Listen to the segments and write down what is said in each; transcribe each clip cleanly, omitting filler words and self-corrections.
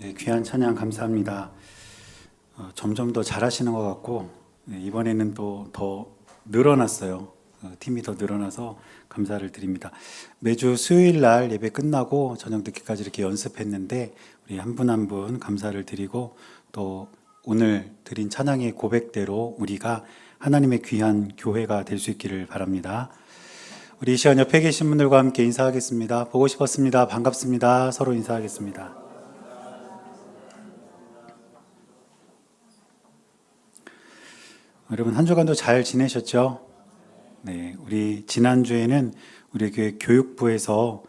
네, 귀한 찬양 감사합니다. 점점 더 잘하시는 것 같고 이번에는 또 더 늘어났어요. 팀이 더 늘어나서 감사를 드립니다. 매주 수요일 날 예배 끝나고 저녁 늦게까지 이렇게 연습했는데 우리 한 분 한 분 감사를 드리고 또 오늘 드린 찬양의 고백대로 우리가 하나님의 귀한 교회가 될 수 있기를 바랍니다. 우리 이 시간 옆에 계신 분들과 함께 인사하겠습니다. 보고 싶었습니다. 반갑습니다. 서로 인사하겠습니다. 여러분 한 주간도 잘 지내셨죠? 네, 우리 지난주에는 우리 교회 교육부에서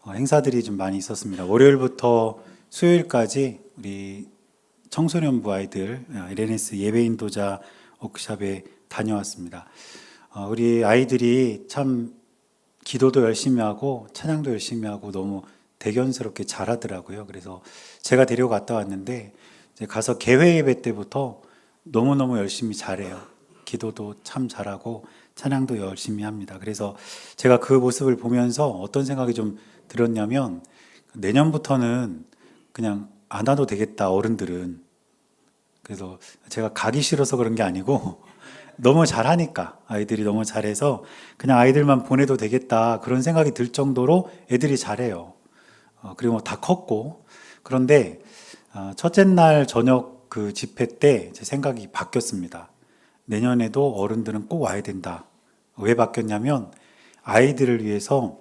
행사들이 좀 많이 있었습니다. 월요일부터 수요일까지 우리 청소년부 아이들 LNS 예배 인도자 워크숍에 다녀왔습니다. 우리 아이들이 참 기도도 열심히 하고 찬양도 열심히 하고 너무 대견스럽게 잘하더라고요. 그래서 제가 데려갔다 왔는데 이제 가서 개회 예배 때부터 너무너무 열심히 잘해요. 기도도 참 잘하고 찬양도 열심히 합니다. 그래서 제가 그 모습을 보면서 어떤 생각이 좀 들었냐면 내년부터는 그냥 안 와도 되겠다, 어른들은. 그래서 제가 가기 싫어서 그런 게 아니고 너무 잘하니까, 아이들이 너무 잘해서 그냥 아이들만 보내도 되겠다 그런 생각이 들 정도로 애들이 잘해요. 그리고 다 컸고. 그런데 첫째 날 저녁 그 집회 때 제 생각이 바뀌었습니다. 내년에도 어른들은 꼭 와야 된다. 왜 바뀌었냐면 아이들을 위해서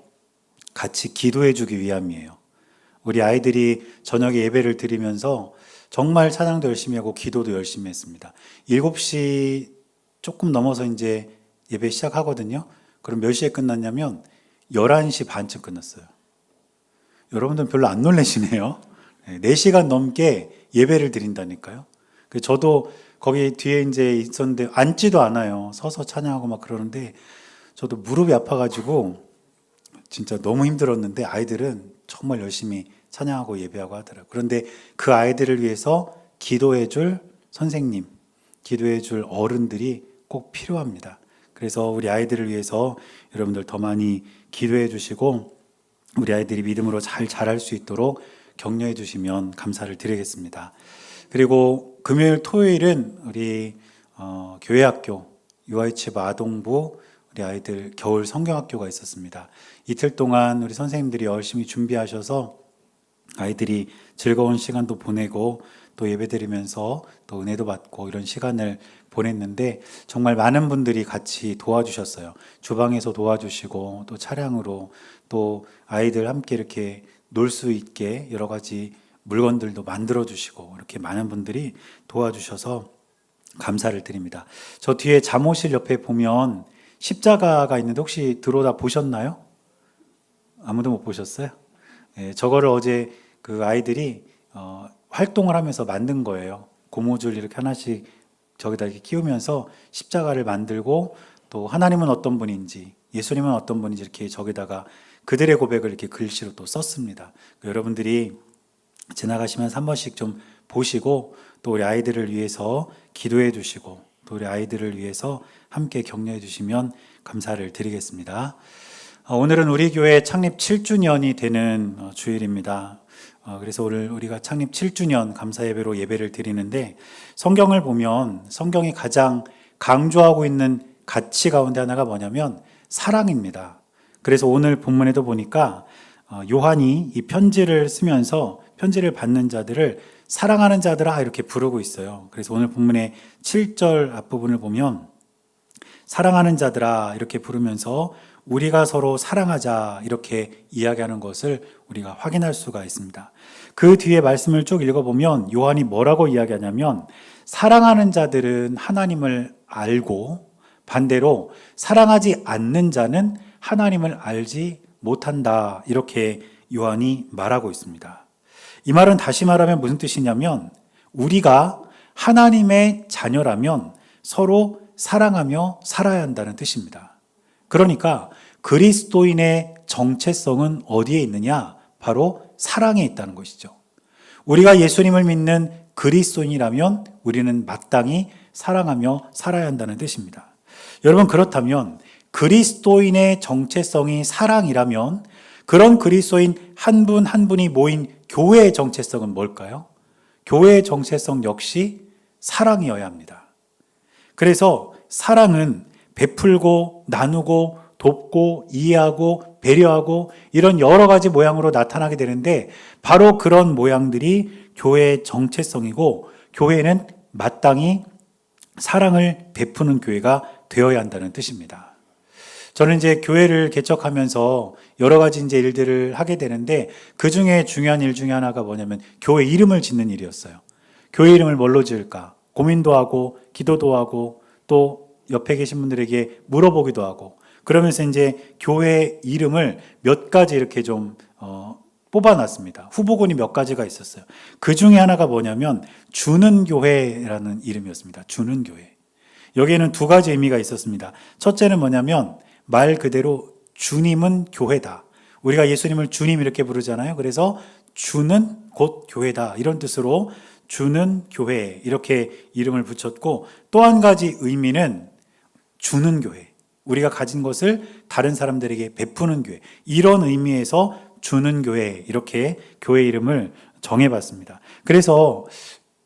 같이 기도해 주기 위함이에요. 우리 아이들이 저녁에 예배를 드리면서 정말 찬양도 열심히 하고 기도도 열심히 했습니다. 7시 조금 넘어서 이제 예배 시작하거든요. 그럼 몇 시에 끝났냐면 11시 반쯤 끝났어요. 여러분들은 별로 안 놀라시네요. 4시간 넘게 예배를 드린다니까요. 저도 거기 뒤에 이제 있었는데 앉지도 않아요. 서서 찬양하고 막 그러는데 저도 무릎이 아파가지고 진짜 너무 힘들었는데 아이들은 정말 열심히 찬양하고 예배하고 하더라고요. 그런데 그 아이들을 위해서 기도해 줄 선생님, 기도해 줄 어른들이 꼭 필요합니다. 그래서 우리 아이들을 위해서 여러분들 더 많이 기도해 주시고 우리 아이들이 믿음으로 잘 자랄 수 있도록 격려해 주시면 감사를 드리겠습니다. 그리고 금요일, 토요일은 우리 교회학교, 유아이치부 아동부 우리 아이들 겨울 성경학교가 있었습니다. 이틀 동안 우리 선생님들이 열심히 준비하셔서 아이들이 즐거운 시간도 보내고 또 예배드리면서 또 은혜도 받고 이런 시간을 보냈는데 정말 많은 분들이 같이 도와주셨어요. 주방에서 도와주시고 또 차량으로 또 아이들 함께 이렇게 놀 수 있게 여러 가지 물건들도 만들어 주시고 이렇게 많은 분들이 도와주셔서 감사를 드립니다. 저 뒤에 잠옷실 옆에 보면 십자가가 있는데 혹시 들어오다 보셨나요? 아무도 못 보셨어요? 네, 저거를 어제 그 아이들이 활동을 하면서 만든 거예요. 고무줄 이렇게 하나씩 저기다 이렇게 끼우면서 십자가를 만들고 또 하나님은 어떤 분인지 예수님은 어떤 분인지 이렇게 저기다가 그들의 고백을 이렇게 글씨로 또 썼습니다. 여러분들이 지나가시면서 한 번씩 좀 보시고 또 우리 아이들을 위해서 기도해 주시고 또 우리 아이들을 위해서 함께 격려해 주시면 감사를 드리겠습니다. 오늘은 우리 교회 창립 7주년이 되는 주일입니다. 그래서 오늘 우리가 창립 7주년 감사 예배로 예배를 드리는데 성경을 보면 성경이 가장 강조하고 있는 가치 가운데 하나가 뭐냐면 사랑입니다. 그래서 오늘 본문에도 보니까 요한이 이 편지를 쓰면서 편지를 받는 자들을 사랑하는 자들아 이렇게 부르고 있어요. 그래서 오늘 본문의 7절 앞부분을 보면 사랑하는 자들아 이렇게 부르면서 우리가 서로 사랑하자 이렇게 이야기하는 것을 우리가 확인할 수가 있습니다. 그 뒤에 말씀을 쭉 읽어보면 요한이 뭐라고 이야기하냐면 사랑하는 자들은 하나님을 알고 반대로 사랑하지 않는 자는 하나님을 알지 못한다 이렇게 요한이 말하고 있습니다. 이 말은 다시 말하면 무슨 뜻이냐면 우리가 하나님의 자녀라면 서로 사랑하며 살아야 한다는 뜻입니다. 그러니까 그리스도인의 정체성은 어디에 있느냐? 바로 사랑에 있다는 것이죠. 우리가 예수님을 믿는 그리스도인이라면 우리는 마땅히 사랑하며 살아야 한다는 뜻입니다. 여러분 그렇다면 그리스도인의 정체성이 사랑이라면 그런 그리스도인 한 분 한 분이 모인 교회의 정체성은 뭘까요? 교회의 정체성 역시 사랑이어야 합니다. 그래서 사랑은 베풀고 나누고 돕고 이해하고 배려하고 이런 여러 가지 모양으로 나타나게 되는데 바로 그런 모양들이 교회의 정체성이고 교회는 마땅히 사랑을 베푸는 교회가 되어야 한다는 뜻입니다. 저는 이제 교회를 개척하면서 여러 가지 이제 일들을 하게 되는데 그 중에 중요한 일 중에 하나가 뭐냐면 교회 이름을 짓는 일이었어요. 교회 이름을 뭘로 지을까? 고민도 하고 기도도 하고 또 옆에 계신 분들에게 물어보기도 하고 그러면서 이제 교회 이름을 몇 가지 이렇게 좀 뽑아놨습니다. 후보군이 몇 가지가 있었어요. 그 중에 하나가 뭐냐면 주는 교회라는 이름이었습니다. 주는 교회. 여기에는 두 가지 의미가 있었습니다. 첫째는 뭐냐면 말 그대로 주님은 교회다. 우리가 예수님을 주님 이렇게 부르잖아요. 그래서 주는 곧 교회다. 이런 뜻으로 주는 교회 이렇게 이름을 붙였고 또 한 가지 의미는 주는 교회. 우리가 가진 것을 다른 사람들에게 베푸는 교회. 이런 의미에서 주는 교회 이렇게 교회 이름을 정해봤습니다. 그래서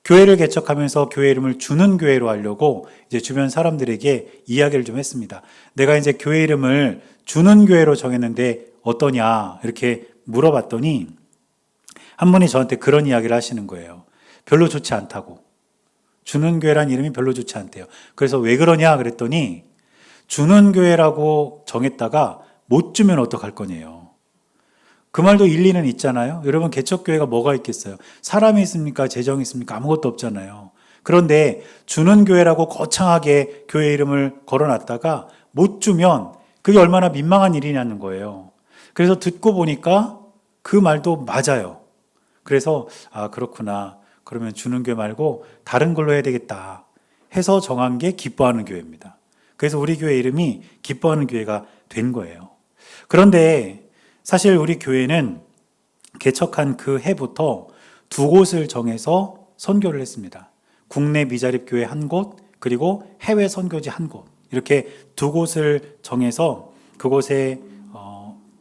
교회를 개척하면서 교회 이름을 주는 교회로 하려고 이제 주변 사람들에게 이야기를 좀 했습니다. 내가 이제 교회 이름을 주는 교회로 정했는데 어떠냐 이렇게 물어봤더니 한 분이 저한테 그런 이야기를 하시는 거예요. 별로 좋지 않다고. 주는 교회란 이름이 별로 좋지 않대요. 그래서 왜 그러냐 그랬더니 주는 교회라고 정했다가 못 주면 어떡할 거냐요. 그 말도 일리는 있잖아요. 여러분 개척교회가 뭐가 있겠어요? 사람이 있습니까? 재정이 있습니까? 아무것도 없잖아요. 그런데 주는 교회라고 거창하게 교회 이름을 걸어놨다가 못 주면 그게 얼마나 민망한 일이냐는 거예요. 그래서 듣고 보니까 그 말도 맞아요. 그래서 그렇구나. 그러면 주는 교회 말고 다른 걸로 해야 되겠다 해서 정한 게 기뻐하는 교회입니다. 그래서 우리 교회 이름이 기뻐하는 교회가 된 거예요. 그런데 사실 우리 교회는 개척한 그 해부터 두 곳을 정해서 선교를 했습니다. 국내 미자립 교회 한 곳, 그리고 해외 선교지 한 곳. 이렇게 두 곳을 정해서 그곳에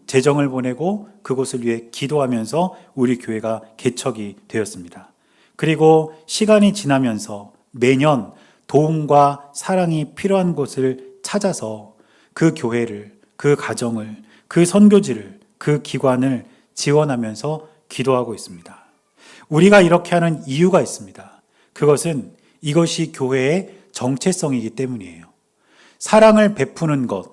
재정을 보내고 그곳을 위해 기도하면서 우리 교회가 개척이 되었습니다. 그리고 시간이 지나면서 매년 도움과 사랑이 필요한 곳을 찾아서 그 교회를, 그 가정을, 그 선교지를, 그 기관을 지원하면서 기도하고 있습니다. 우리가 이렇게 하는 이유가 있습니다. 그것은 이것이 교회의 정체성이기 때문이에요. 사랑을 베푸는 것,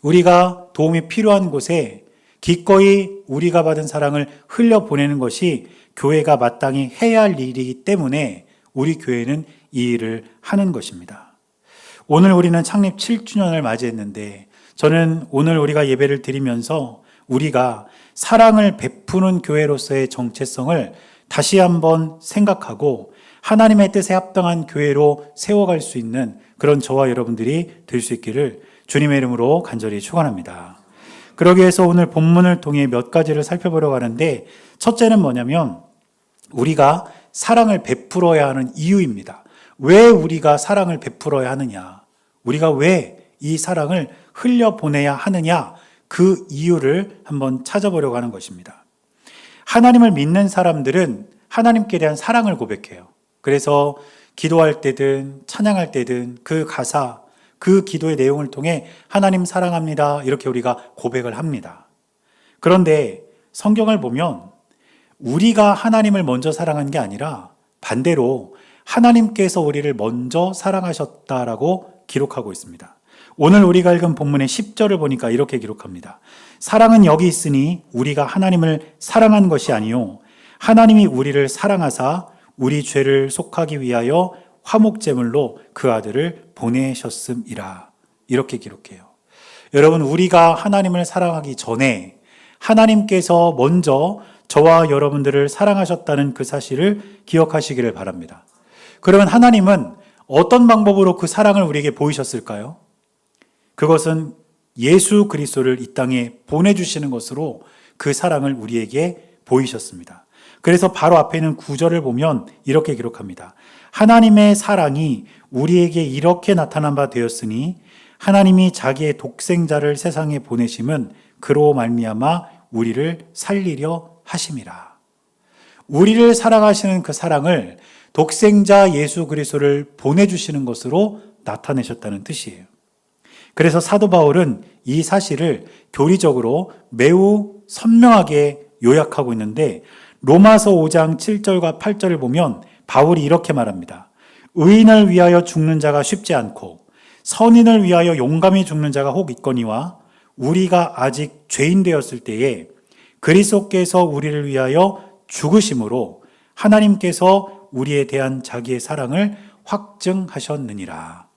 우리가 도움이 필요한 곳에 기꺼이 우리가 받은 사랑을 흘려보내는 것이 교회가 마땅히 해야 할 일이기 때문에 우리 교회는 이 일을 하는 것입니다. 오늘 우리는 창립 7주년을 맞이했는데 저는 오늘 우리가 예배를 드리면서 우리가 사랑을 베푸는 교회로서의 정체성을 다시 한번 생각하고 하나님의 뜻에 합당한 교회로 세워갈 수 있는 그런 저와 여러분들이 될 수 있기를 주님의 이름으로 간절히 축원합니다. 그러기 위해서 오늘 본문을 통해 몇 가지를 살펴보려고 하는데 첫째는 뭐냐면 우리가 사랑을 베풀어야 하는 이유입니다. 왜 우리가 사랑을 베풀어야 하느냐? 우리가 왜 이 사랑을 흘려보내야 하느냐? 그 이유를 한번 찾아보려고 하는 것입니다. 하나님을 믿는 사람들은 하나님께 대한 사랑을 고백해요. 그래서 기도할 때든 찬양할 때든 그 가사, 그 기도의 내용을 통해 하나님 사랑합니다. 이렇게 우리가 고백을 합니다. 그런데 성경을 보면 우리가 하나님을 먼저 사랑한 게 아니라 반대로 하나님께서 우리를 먼저 사랑하셨다라고 기록하고 있습니다. 오늘 우리가 읽은 본문의 10절을 보니까 이렇게 기록합니다. 사랑은 여기 있으니 우리가 하나님을 사랑한 것이 아니요 하나님이 우리를 사랑하사 우리 죄를 속하기 위하여 화목제물로 그 아들을 보내셨음이라. 이렇게 기록해요. 여러분, 우리가 하나님을 사랑하기 전에 하나님께서 먼저 저와 여러분들을 사랑하셨다는 그 사실을 기억하시기를 바랍니다. 그러면 하나님은 어떤 방법으로 그 사랑을 우리에게 보이셨을까요? 그것은 예수 그리스도를 이 땅에 보내주시는 것으로 그 사랑을 우리에게 보이셨습니다. 그래서 바로 앞에 있는 9절을 보면 이렇게 기록합니다. 하나님의 사랑이 우리에게 이렇게 나타난 바 되었으니 하나님이 자기의 독생자를 세상에 보내심은 그로 말미암아 우리를 살리려 하심이라. 우리를 사랑하시는 그 사랑을 독생자 예수 그리스도를 보내주시는 것으로 나타내셨다는 뜻이에요. 그래서 사도 바울은 이 사실을 교리적으로 매우 선명하게 요약하고 있는데 로마서 5장 7절과 8절을 보면 바울이 이렇게 말합니다. 의인을 위하여 죽는 자가 쉽지 않고 선인을 위하여 용감히 죽는 자가 혹 있거니와 우리가 아직 죄인 되었을 때에 그리스도께서 우리를 위하여 죽으심으로 하나님께서 우리에 대한 자기의 사랑을 확증하셨느니라.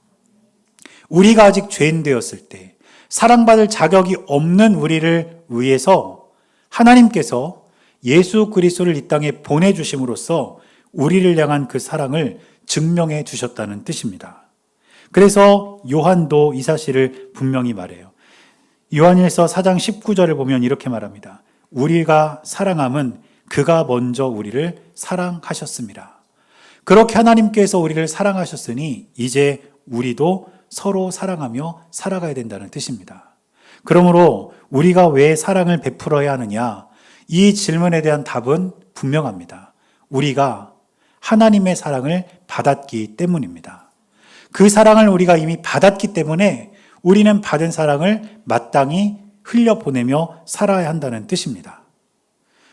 우리가 아직 죄인 되었을 때 사랑받을 자격이 없는 우리를 위해서 하나님께서 예수 그리스도를 이 땅에 보내주심으로써 우리를 향한 그 사랑을 증명해 주셨다는 뜻입니다. 그래서 요한도 이 사실을 분명히 말해요. 요한일서 4장 19절을 보면 이렇게 말합니다. 우리가 사랑함은 그가 먼저 우리를 사랑하셨습니다. 그렇게 하나님께서 우리를 사랑하셨으니 이제 우리도 서로 사랑하며 살아가야 된다는 뜻입니다. 그러므로 우리가 왜 사랑을 베풀어야 하느냐? 이 질문에 대한 답은 분명합니다. 우리가 하나님의 사랑을 받았기 때문입니다. 그 사랑을 우리가 이미 받았기 때문에 우리는 받은 사랑을 마땅히 흘려보내며 살아야 한다는 뜻입니다.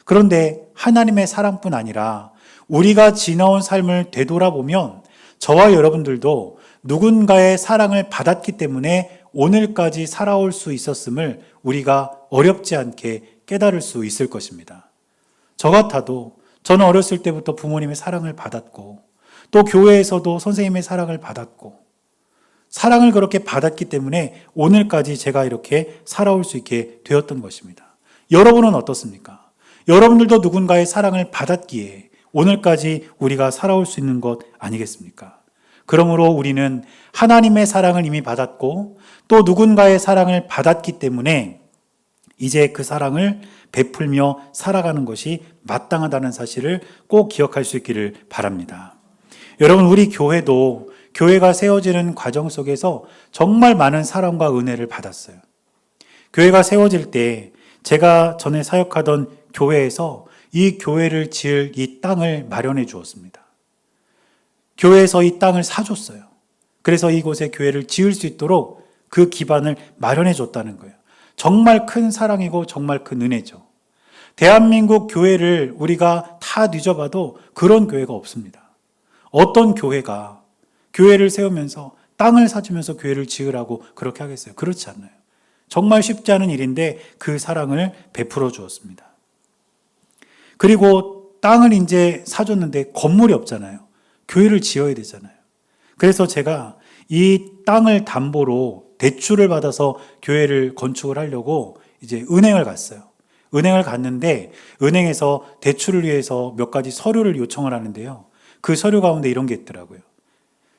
그런데 하나님의 사랑뿐 아니라 우리가 지나온 삶을 되돌아보면 저와 여러분들도 누군가의 사랑을 받았기 때문에 오늘까지 살아올 수 있었음을 우리가 어렵지 않게 깨달을 수 있을 것입니다. 저 같아도 저는 어렸을 때부터 부모님의 사랑을 받았고 또 교회에서도 선생님의 사랑을 받았고 사랑을 그렇게 받았기 때문에 오늘까지 제가 이렇게 살아올 수 있게 되었던 것입니다. 여러분은 어떻습니까? 여러분들도 누군가의 사랑을 받았기에 오늘까지 우리가 살아올 수 있는 것 아니겠습니까? 그러므로 우리는 하나님의 사랑을 이미 받았고 또 누군가의 사랑을 받았기 때문에 이제 그 사랑을 베풀며 살아가는 것이 마땅하다는 사실을 꼭 기억할 수 있기를 바랍니다. 여러분, 우리 교회도 교회가 세워지는 과정 속에서 정말 많은 사랑과 은혜를 받았어요. 교회가 세워질 때 제가 전에 사역하던 교회에서 이 교회를 지을 이 땅을 마련해 주었습니다. 교회에서 이 땅을 사줬어요. 그래서 이곳에 교회를 지을 수 있도록 그 기반을 마련해 줬다는 거예요. 정말 큰 사랑이고 정말 큰 은혜죠. 대한민국 교회를 우리가 다 뒤져봐도 그런 교회가 없습니다. 어떤 교회가 교회를 세우면서 땅을 사주면서 교회를 지으라고 그렇게 하겠어요? 그렇지 않아요. 정말 쉽지 않은 일인데 그 사랑을 베풀어 주었습니다. 그리고 땅을 이제 사줬는데 건물이 없잖아요. 교회를 지어야 되잖아요. 그래서 제가 이 땅을 담보로 대출을 받아서 교회를 건축을 하려고 이제 은행을 갔어요. 은행을 갔는데 은행에서 대출을 위해서 몇 가지 서류를 요청을 하는데요. 그 서류 가운데 이런 게 있더라고요.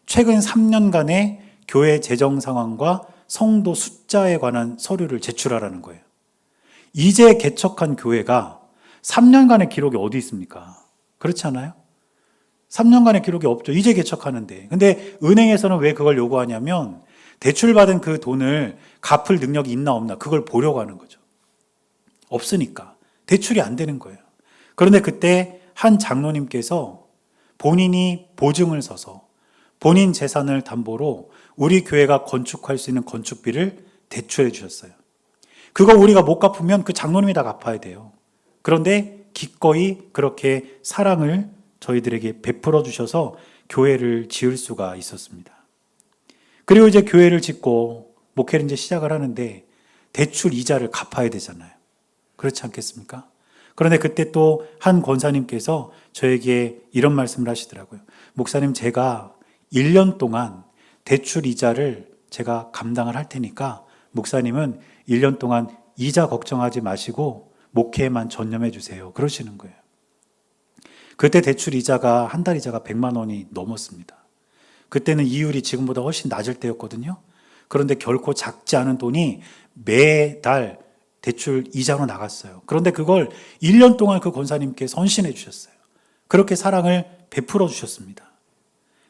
최근 3년간의 교회 재정 상황과 성도 숫자에 관한 서류를 제출하라는 거예요. 이제 개척한 교회가 3년간의 기록이 어디 있습니까? 그렇지 않아요? 3년간의 기록이 없죠. 이제 개척하는데. 근데 은행에서는 왜 그걸 요구하냐면 대출받은 그 돈을 갚을 능력이 있나 없나 그걸 보려고 하는 거죠. 없으니까. 대출이 안 되는 거예요. 그런데 그때 한 장로님께서 본인이 보증을 서서 본인 재산을 담보로 우리 교회가 건축할 수 있는 건축비를 대출해 주셨어요. 그거 우리가 못 갚으면 그 장로님이 다 갚아야 돼요. 그런데 기꺼이 그렇게 사랑을 저희들에게 베풀어 주셔서 교회를 지을 수가 있었습니다. 그리고 이제 교회를 짓고 목회를 이제 시작을 하는데 대출 이자를 갚아야 되잖아요. 그렇지 않겠습니까? 그런데 그때 또 한 권사님께서 저에게 이런 말씀을 하시더라고요. 목사님, 제가 1년 동안 대출 이자를 제가 감당을 할 테니까 목사님은 1년 동안 이자 걱정하지 마시고 목회에만 전념해 주세요. 그러시는 거예요. 그때 대출 이자가 한 달 이자가 100만 원이 넘었습니다. 그때는 이율이 지금보다 훨씬 낮을 때였거든요. 그런데 결코 작지 않은 돈이 매달 대출 이자로 나갔어요. 그런데 그걸 1년 동안 그 권사님께 헌신해 주셨어요. 그렇게 사랑을 베풀어 주셨습니다.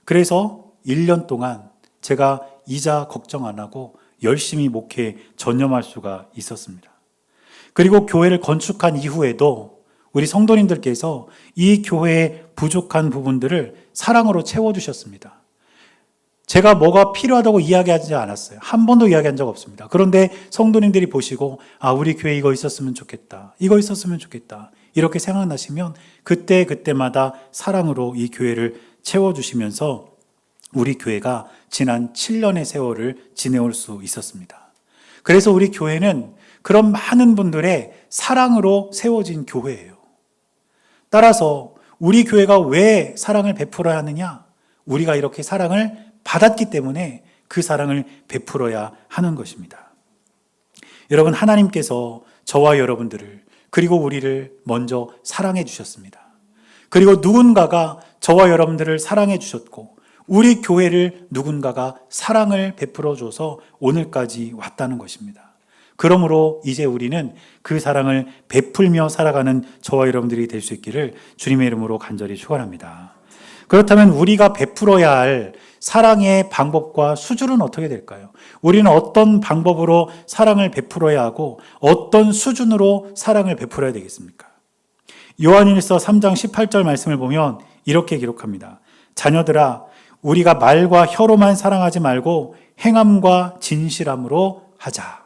그래서 1년 동안 제가 이자 걱정 안 하고 열심히 목회에 전념할 수가 있었습니다. 그리고 교회를 건축한 이후에도 우리 성도님들께서 이 교회의 부족한 부분들을 사랑으로 채워주셨습니다. 제가 뭐가 필요하다고 이야기하지 않았어요. 한 번도 이야기한 적 없습니다. 그런데 성도님들이 보시고 우리 교회 이거 있었으면 좋겠다. 이거 있었으면 좋겠다. 이렇게 생각나시면 그때마다 사랑으로 이 교회를 채워주시면서 우리 교회가 지난 7년의 세월을 지내올 수 있었습니다. 그래서 우리 교회는 그런 많은 분들의 사랑으로 세워진 교회예요. 따라서 우리 교회가 왜 사랑을 베풀어야 하느냐? 우리가 이렇게 사랑을 받았기 때문에 그 사랑을 베풀어야 하는 것입니다. 여러분, 하나님께서 저와 여러분들을 그리고 우리를 먼저 사랑해 주셨습니다. 그리고 누군가가 저와 여러분들을 사랑해 주셨고 우리 교회를 누군가가 사랑을 베풀어 줘서 오늘까지 왔다는 것입니다. 그러므로 이제 우리는 그 사랑을 베풀며 살아가는 저와 여러분들이 될 수 있기를 주님의 이름으로 간절히 축원합니다. 그렇다면 우리가 베풀어야 할 사랑의 방법과 수준은 어떻게 될까요? 우리는 어떤 방법으로 사랑을 베풀어야 하고 어떤 수준으로 사랑을 베풀어야 되겠습니까? 요한일서 3장 18절 말씀을 보면 이렇게 기록합니다. 자녀들아, 우리가 말과 혀로만 사랑하지 말고 행함과 진실함으로 하자.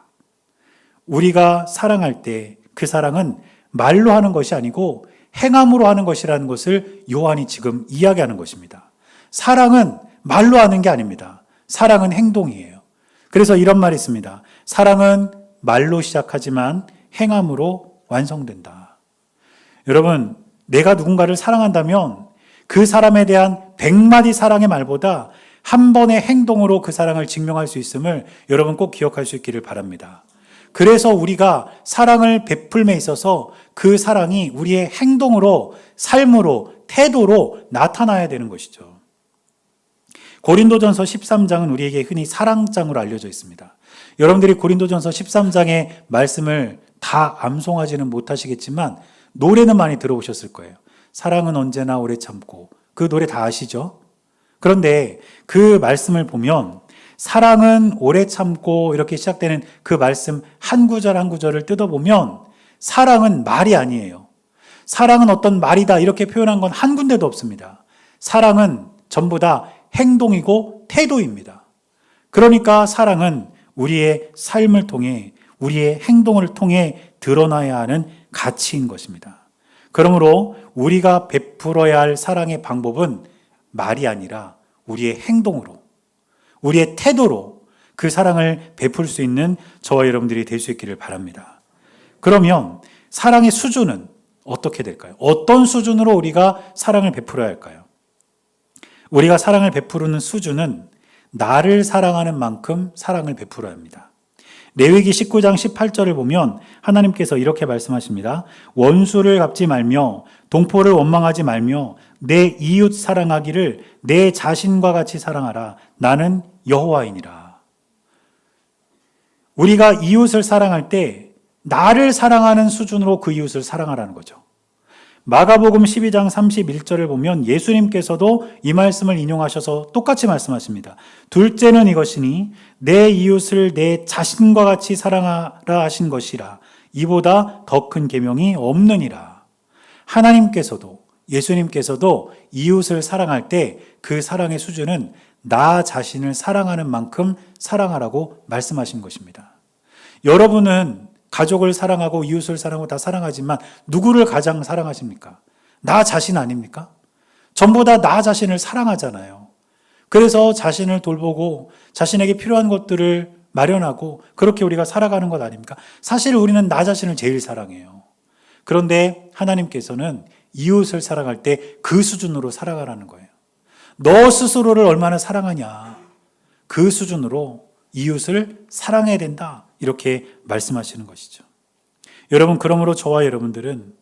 우리가 사랑할 때 그 사랑은 말로 하는 것이 아니고 행함으로 하는 것이라는 것을 요한이 지금 이야기하는 것입니다. 사랑은 말로 하는 게 아닙니다. 사랑은 행동이에요. 그래서 이런 말이 있습니다. 사랑은 말로 시작하지만 행함으로 완성된다. 여러분, 내가 누군가를 사랑한다면 그 사람에 대한 100마디 사랑의 말보다 한 번의 행동으로 그 사랑을 증명할 수 있음을 여러분 꼭 기억할 수 있기를 바랍니다. 그래서 우리가 사랑을 베풀매 있어서 그 사랑이 우리의 행동으로, 삶으로, 태도로 나타나야 되는 것이죠. 고린도전서 13장은 우리에게 흔히 사랑장으로 알려져 있습니다. 여러분들이 고린도전서 13장의 말씀을 다 암송하지는 못하시겠지만 노래는 많이 들어보셨을 거예요. 사랑은 언제나 오래 참고, 그 노래 다 아시죠? 그런데 그 말씀을 보면 사랑은 오래 참고 이렇게 시작되는 그 말씀 한 구절 한 구절을 뜯어보면 사랑은 말이 아니에요. 사랑은 어떤 말이다 이렇게 표현한 건 한 군데도 없습니다. 사랑은 전부 다 행동이고 태도입니다. 그러니까 사랑은 우리의 삶을 통해, 우리의 행동을 통해 드러나야 하는 가치인 것입니다. 그러므로 우리가 베풀어야 할 사랑의 방법은 말이 아니라 우리의 행동으로, 우리의 태도로 그 사랑을 베풀 수 있는 저와 여러분들이 될 수 있기를 바랍니다. 그러면 사랑의 수준은 어떻게 될까요? 어떤 수준으로 우리가 사랑을 베풀어야 할까요? 우리가 사랑을 베푸는 수준은 나를 사랑하는 만큼 사랑을 베풀어야 합니다. 레위기 19장 18절을 보면 하나님께서 이렇게 말씀하십니다. 원수를 갚지 말며 동포를 원망하지 말며 내 이웃 사랑하기를 내 자신과 같이 사랑하라. 나는 여호와이니라. 우리가 이웃을 사랑할 때 나를 사랑하는 수준으로 그 이웃을 사랑하라는 거죠. 마가복음 12장 31절을 보면 예수님께서도 이 말씀을 인용하셔서 똑같이 말씀하십니다. 둘째는 이것이니 내 이웃을 내 자신과 같이 사랑하라 하신 것이라. 이보다 더 큰 계명이 없느니라. 하나님께서도, 예수님께서도 이웃을 사랑할 때 그 사랑의 수준은 나 자신을 사랑하는 만큼 사랑하라고 말씀하신 것입니다. 여러분은 가족을 사랑하고 이웃을 사랑하고 다 사랑하지만 누구를 가장 사랑하십니까? 나 자신 아닙니까? 전부 다 나 자신을 사랑하잖아요. 그래서 자신을 돌보고 자신에게 필요한 것들을 마련하고 그렇게 우리가 살아가는 것 아닙니까? 사실 우리는 나 자신을 제일 사랑해요. 그런데 하나님께서는 이웃을 사랑할 때 그 수준으로 살아가라는 거예요. 너 스스로를 얼마나 사랑하냐, 그 수준으로 이웃을 사랑해야 된다, 이렇게 말씀하시는 것이죠. 여러분, 그러므로 저와 여러분들은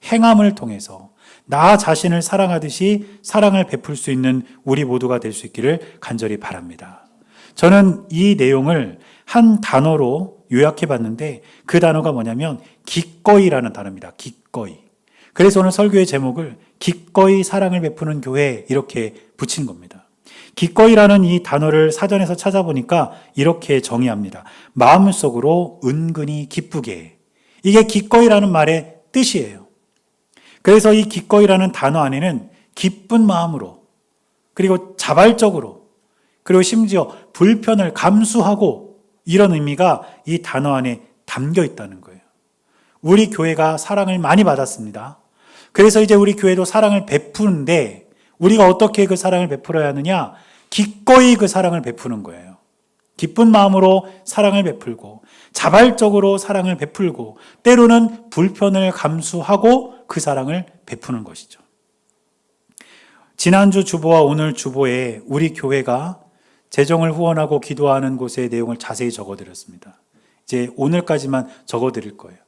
행함을 통해서 나 자신을 사랑하듯이 사랑을 베풀 수 있는 우리 모두가 될 수 있기를 간절히 바랍니다. 저는 이 내용을 한 단어로 요약해 봤는데 그 단어가 뭐냐면 기꺼이라는 단어입니다. 기꺼이. 그래서 오늘 설교의 제목을 기꺼이 사랑을 베푸는 교회 이렇게 붙인 겁니다. 기꺼이라는 이 단어를 사전에서 찾아보니까 이렇게 정의합니다. 마음속으로 은근히 기쁘게. 이게 기꺼이라는 말의 뜻이에요. 그래서 이 기꺼이라는 단어 안에는 기쁜 마음으로, 그리고 자발적으로, 그리고 심지어 불편을 감수하고, 이런 의미가 이 단어 안에 담겨 있다는 거예요. 우리 교회가 사랑을 많이 받았습니다. 그래서 이제 우리 교회도 사랑을 베푸는데, 우리가 어떻게 그 사랑을 베풀어야 하느냐? 기꺼이 그 사랑을 베푸는 거예요. 기쁜 마음으로 사랑을 베풀고, 자발적으로 사랑을 베풀고, 때로는 불편을 감수하고 그 사랑을 베푸는 것이죠. 지난주 주보와 오늘 주보에 우리 교회가 재정을 후원하고 기도하는 곳의 내용을 자세히 적어드렸습니다. 이제 오늘까지만 적어드릴 거예요.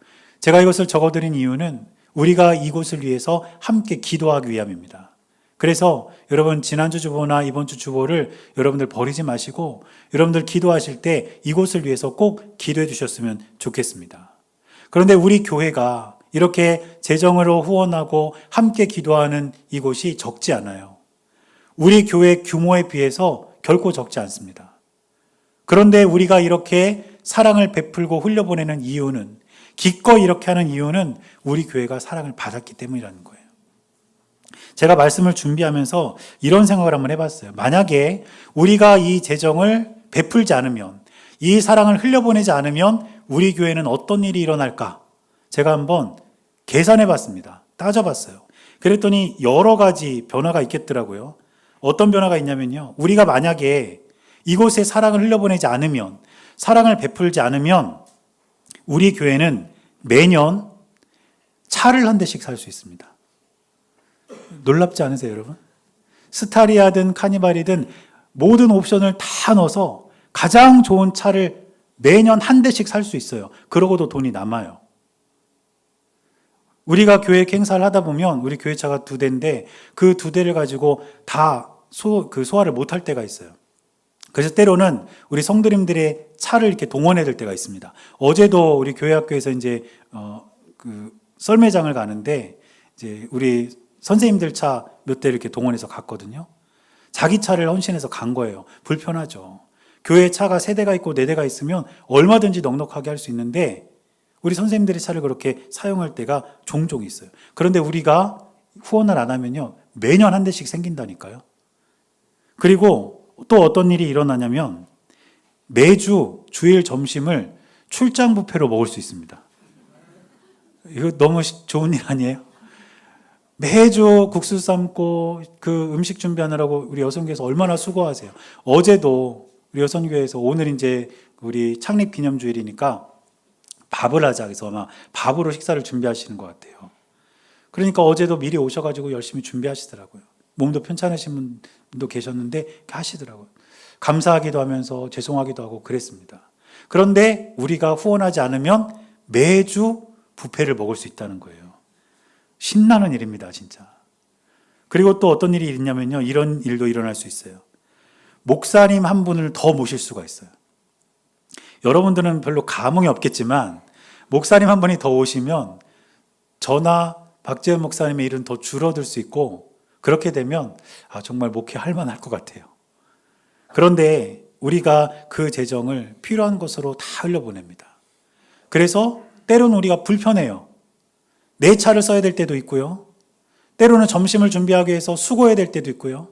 제가 이것을 적어드린 이유는 우리가 이곳을 위해서 함께 기도하기 위함입니다. 그래서 여러분 지난주 주보나 이번 주 주보를 여러분들 버리지 마시고 여러분들 기도하실 때 이곳을 위해서 꼭 기도해 주셨으면 좋겠습니다. 그런데 우리 교회가 이렇게 재정으로 후원하고 함께 기도하는 이곳이 적지 않아요. 우리 교회 규모에 비해서 결코 적지 않습니다. 그런데 우리가 이렇게 사랑을 베풀고 흘려보내는 이유는, 기꺼이 이렇게 하는 이유는 우리 교회가 사랑을 받았기 때문이라는 거예요. 제가 말씀을 준비하면서 이런 생각을 한번 해봤어요. 만약에 우리가 이 재정을 베풀지 않으면, 이 사랑을 흘려보내지 않으면 우리 교회는 어떤 일이 일어날까? 제가 한번 계산해봤습니다. 따져봤어요. 그랬더니 여러 가지 변화가 있겠더라고요. 어떤 변화가 있냐면요. 우리가 만약에 이곳에 사랑을 흘려보내지 않으면, 사랑을 베풀지 않으면 우리 교회는 매년 차를 한 대씩 살 수 있습니다. 놀랍지 않으세요, 여러분? 스타리아든 카니발이든 모든 옵션을 다 넣어서 가장 좋은 차를 매년 한 대씩 살 수 있어요. 그러고도 돈이 남아요. 우리가 교회 행사를 하다 보면 우리 교회 차가 2대인데 그 2대를 가지고 다 소화를 못할 때가 있어요. 그래서 때로는 우리 성도님들의 차를 이렇게 동원해야 될 때가 있습니다. 어제도 우리 교회 학교에서 이제 썰매장을 가는데 이제 우리 선생님들 차 몇 대 이렇게 동원해서 갔거든요. 자기 차를 헌신해서 간 거예요. 불편하죠. 교회 차가 3대가 있고 4대가 있으면 얼마든지 넉넉하게 할 수 있는데 우리 선생님들의 차를 그렇게 사용할 때가 종종 있어요. 그런데 우리가 후원을 안 하면요, 매년 한 대씩 생긴다니까요. 그리고 또 어떤 일이 일어나냐면 매주 주일 점심을 출장 뷔페로 먹을 수 있습니다. 이거 너무 좋은 일 아니에요? 매주 국수 삶고 그 음식 준비하느라고 우리 여성교회에서 얼마나 수고하세요. 어제도 우리 여성교회에서 오늘 이제 우리 창립 기념주일이니까 밥을 하자 해서 아마 밥으로 식사를 준비하시는 것 같아요. 그러니까 어제도 미리 오셔가지고 열심히 준비하시더라고요. 몸도 편찮으신 분도 계셨는데 하시더라고요. 감사하기도 하면서 죄송하기도 하고 그랬습니다. 그런데 우리가 후원하지 않으면 매주 뷔페를 먹을 수 있다는 거예요. 신나는 일입니다, 진짜. 그리고 또 어떤 일이 있냐면요, 이런 일도 일어날 수 있어요. 목사님 한 분을 더 모실 수가 있어요. 여러분들은 별로 감흥이 없겠지만 목사님 한 분이 더 오시면 저나 박재현 목사님의 일은 더 줄어들 수 있고, 그렇게 되면 정말 목회할 만할 것 같아요. 그런데 우리가 그 재정을 필요한 곳으로 다 흘려보냅니다. 그래서 때로는 우리가 불편해요. 내 차를 써야 될 때도 있고요. 때로는 점심을 준비하기 위해서 수고해야 될 때도 있고요.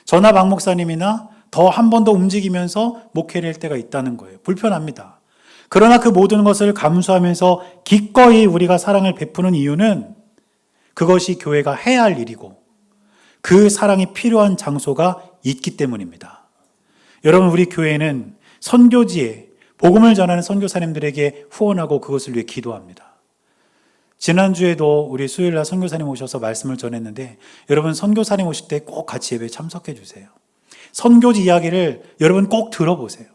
저나 박 목사님이나 더 한 번 더 움직이면서 목회를 할 때가 있다는 거예요. 불편합니다. 그러나 그 모든 것을 감수하면서 기꺼이 우리가 사랑을 베푸는 이유는 그것이 교회가 해야 할 일이고 그 사랑이 필요한 장소가 있기 때문입니다. 여러분, 우리 교회는 선교지에 복음을 전하는 선교사님들에게 후원하고 그것을 위해 기도합니다. 지난주에도 우리 수요일날 선교사님 오셔서 말씀을 전했는데 여러분, 선교사님 오실 때 꼭 같이 예배에 참석해 주세요. 선교지 이야기를 여러분 꼭 들어보세요.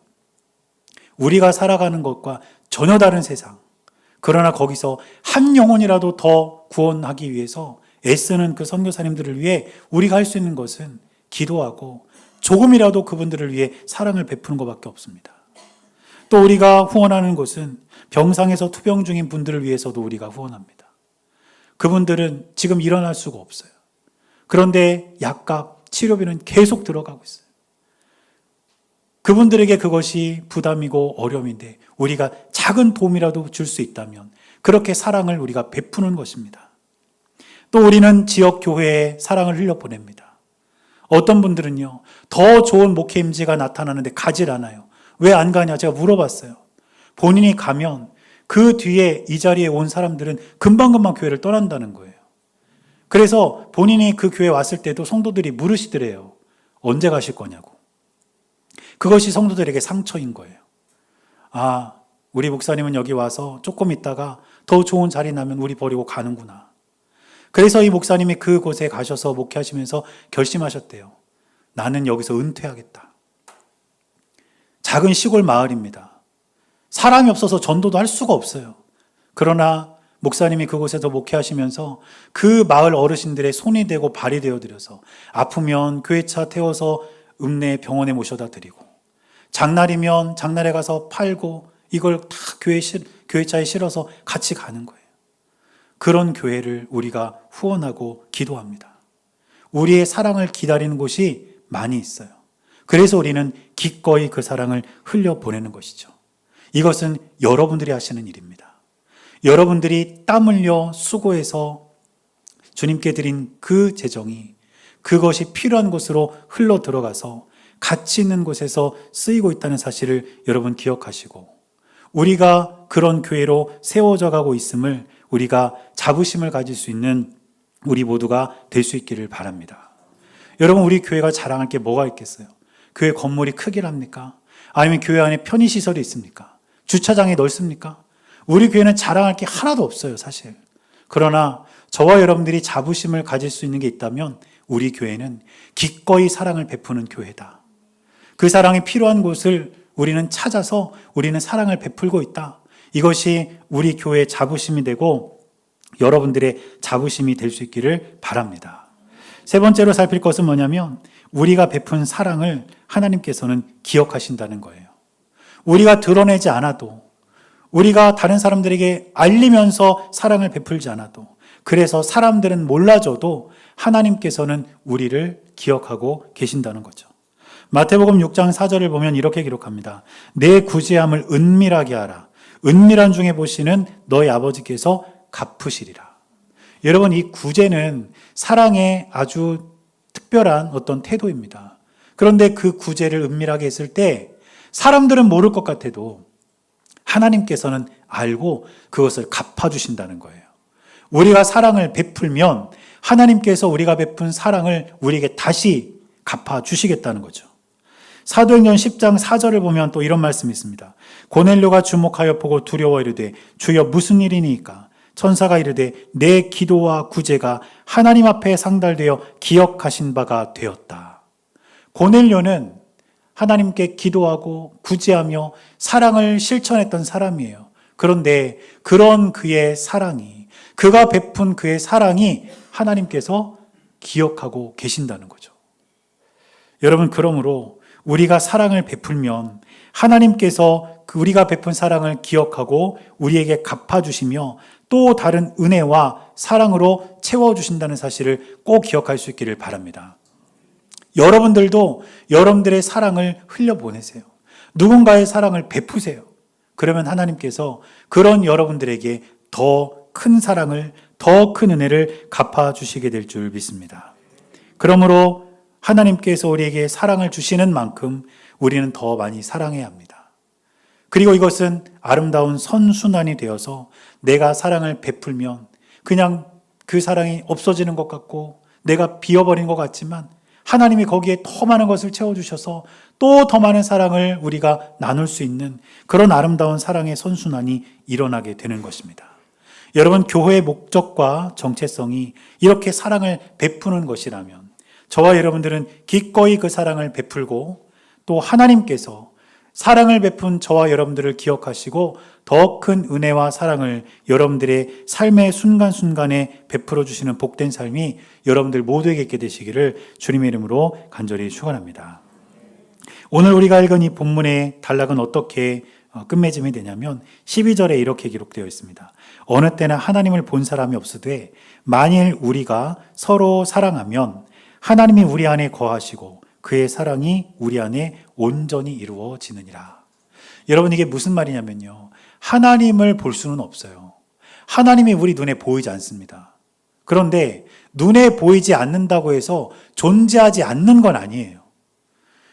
우리가 살아가는 것과 전혀 다른 세상, 그러나 거기서 한 영혼이라도 더 구원하기 위해서 애쓰는 그 선교사님들을 위해 우리가 할 수 있는 것은 기도하고 조금이라도 그분들을 위해 사랑을 베푸는 것밖에 없습니다. 또 우리가 후원하는 곳은 병상에서 투병 중인 분들을 위해서도 우리가 후원합니다. 그분들은 지금 일어날 수가 없어요. 그런데 약값, 치료비는 계속 들어가고 있어요. 그분들에게 그것이 부담이고 어려움인데 우리가 작은 도움이라도 줄 수 있다면 그렇게 사랑을 우리가 베푸는 것입니다. 또 우리는 지역 교회에 사랑을 흘려보냅니다. 어떤 분들은요, 더 좋은 목회 임재가 나타나는데 가질 않아요. 왜 안 가냐? 제가 물어봤어요. 본인이 가면 그 뒤에 이 자리에 온 사람들은 금방금방 교회를 떠난다는 거예요. 그래서 본인이 그 교회에 왔을 때도 성도들이 물으시더래요. 언제 가실 거냐고. 그것이 성도들에게 상처인 거예요. 아, 우리 목사님은 여기 와서 조금 있다가 더 좋은 자리 나면 우리 버리고 가는구나. 그래서 이 목사님이 그곳에 가셔서 목회하시면서 결심하셨대요. 나는 여기서 은퇴하겠다. 작은 시골 마을입니다. 사람이 없어서 전도도 할 수가 없어요. 그러나 목사님이 그곳에서 목회하시면서 그 마을 어르신들의 손이 되고 발이 되어드려서 아프면 교회차 태워서 읍내 병원에 모셔다 드리고, 장날이면 장날에 가서 팔고 이걸 다 교회차에 실어서 같이 가는 거예요. 그런 교회를 우리가 후원하고 기도합니다. 우리의 사랑을 기다리는 곳이 많이 있어요. 그래서 우리는 기꺼이 그 사랑을 흘려보내는 것이죠. 이것은 여러분들이 하시는 일입니다. 여러분들이 땀 흘려 수고해서 주님께 드린 그 재정이 그것이 필요한 곳으로 흘러 들어가서 가치 있는 곳에서 쓰이고 있다는 사실을 여러분 기억하시고, 우리가 그런 교회로 세워져 가고 있음을 우리가 자부심을 가질 수 있는 우리 모두가 될 수 있기를 바랍니다. 여러분, 우리 교회가 자랑할 게 뭐가 있겠어요? 교회 건물이 크기랍니까? 아니면 교회 안에 편의시설이 있습니까? 주차장이 넓습니까? 우리 교회는 자랑할 게 하나도 없어요, 사실. 그러나 저와 여러분들이 자부심을 가질 수 있는 게 있다면 우리 교회는 기꺼이 사랑을 베푸는 교회다. 그 사랑이 필요한 곳을 우리는 찾아서 우리는 사랑을 베풀고 있다. 이것이 우리 교회의 자부심이 되고 여러분들의 자부심이 될 수 있기를 바랍니다. 세 번째로 살필 것은 뭐냐면, 우리가 베푼 사랑을 하나님께서는 기억하신다는 거예요. 우리가 드러내지 않아도, 우리가 다른 사람들에게 알리면서 사랑을 베풀지 않아도, 그래서 사람들은 몰라줘도 하나님께서는 우리를 기억하고 계신다는 거죠. 마태복음 6장 4절을 보면 이렇게 기록합니다. 내 구제함을 은밀하게 하라. 은밀한 중에 보시는 너희 아버지께서 갚으시리라. 여러분, 이 구제는 사랑의 아주 특별한 어떤 태도입니다. 그런데 그 구제를 은밀하게 했을 때 사람들은 모를 것 같아도 하나님께서는 알고 그것을 갚아주신다는 거예요. 우리가 사랑을 베풀면 하나님께서 우리가 베푼 사랑을 우리에게 다시 갚아주시겠다는 거죠. 사도행전 10장 4절을 보면 또 이런 말씀이 있습니다. 고넬료가 주목하여 보고 두려워 이르되 주여 무슨 일이니까? 천사가 이르되 내 기도와 구제가 하나님 앞에 상달되어 기억하신 바가 되었다. 고넬료는 하나님께 기도하고 구제하며 사랑을 실천했던 사람이에요. 그런데 그런 그의 사랑이, 그가 베푼 그의 사랑이 하나님께서 기억하고 계신다는 거죠. 여러분, 그러므로 우리가 사랑을 베풀면 하나님께서 우리가 베푼 사랑을 기억하고 우리에게 갚아주시며 또 다른 은혜와 사랑으로 채워주신다는 사실을 꼭 기억할 수 있기를 바랍니다. 여러분들도 여러분들의 사랑을 흘려보내세요. 누군가의 사랑을 베푸세요. 그러면 하나님께서 그런 여러분들에게 더 큰 사랑을, 더 큰 은혜를 갚아주시게 될 줄 믿습니다. 그러므로 하나님께서 우리에게 사랑을 주시는 만큼 우리는 더 많이 사랑해야 합니다. 그리고 이것은 아름다운 선순환이 되어서 내가 사랑을 베풀면 그냥 그 사랑이 없어지는 것 같고 내가 비워버린 것 같지만 하나님이 거기에 더 많은 것을 채워주셔서 또 더 많은 사랑을 우리가 나눌 수 있는 그런 아름다운 사랑의 선순환이 일어나게 되는 것입니다. 여러분, 교회의 목적과 정체성이 이렇게 사랑을 베푸는 것이라면 저와 여러분들은 기꺼이 그 사랑을 베풀고 또 하나님께서 사랑을 베푼 저와 여러분들을 기억하시고 더 큰 은혜와 사랑을 여러분들의 삶의 순간순간에 베풀어 주시는 복된 삶이 여러분들 모두에게 있게 되시기를 주님의 이름으로 간절히 축원합니다. 오늘 우리가 읽은 이 본문의 단락은 어떻게 끝맺음이 되냐면 12절에 이렇게 기록되어 있습니다. 어느 때나 하나님을 본 사람이 없으되 만일 우리가 서로 사랑하면 하나님이 우리 안에 거하시고 그의 사랑이 우리 안에 온전히 이루어지느니라. 여러분, 이게 무슨 말이냐면요, 하나님을 볼 수는 없어요. 하나님이 우리 눈에 보이지 않습니다. 그런데 눈에 보이지 않는다고 해서 존재하지 않는 건 아니에요.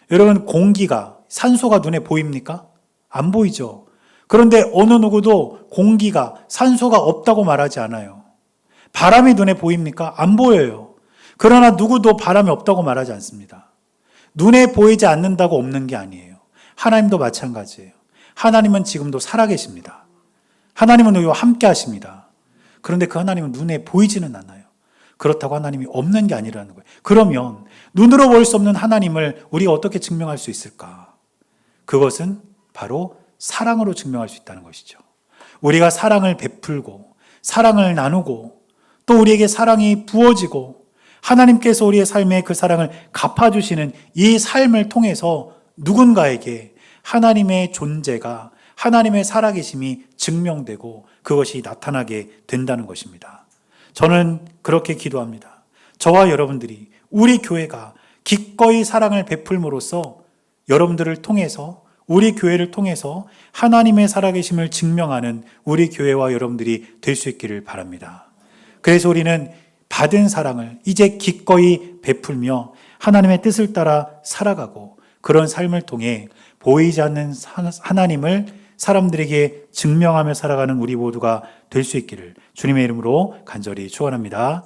여러분, 공기가, 산소가 눈에 보입니까? 안 보이죠. 그런데 어느 누구도 공기가, 산소가 없다고 말하지 않아요. 바람이 눈에 보입니까? 안 보여요. 그러나 누구도 바람이 없다고 말하지 않습니다. 눈에 보이지 않는다고 없는 게 아니에요. 하나님도 마찬가지예요. 하나님은 지금도 살아계십니다. 하나님은 우리와 함께 하십니다. 그런데 그 하나님은 눈에 보이지는 않아요. 그렇다고 하나님이 없는 게 아니라는 거예요. 그러면 눈으로 볼 수 없는 하나님을 우리가 어떻게 증명할 수 있을까? 그것은 바로 사랑으로 증명할 수 있다는 것이죠. 우리가 사랑을 베풀고 사랑을 나누고 또 우리에게 사랑이 부어지고 하나님께서 우리의 삶에 그 사랑을 갚아주시는 이 삶을 통해서 누군가에게 하나님의 존재가, 하나님의 살아계심이 증명되고 그것이 나타나게 된다는 것입니다. 저는 그렇게 기도합니다. 저와 여러분들이, 우리 교회가 기꺼이 사랑을 베풀므로써 여러분들을 통해서, 우리 교회를 통해서 하나님의 살아계심을 증명하는 우리 교회와 여러분들이 될 수 있기를 바랍니다. 그래서 우리는 받은 사랑을 이제 기꺼이 베풀며 하나님의 뜻을 따라 살아가고 그런 삶을 통해 보이지 않는 하나님을 사람들에게 증명하며 살아가는 우리 모두가 될 수 있기를 주님의 이름으로 간절히 축원합니다.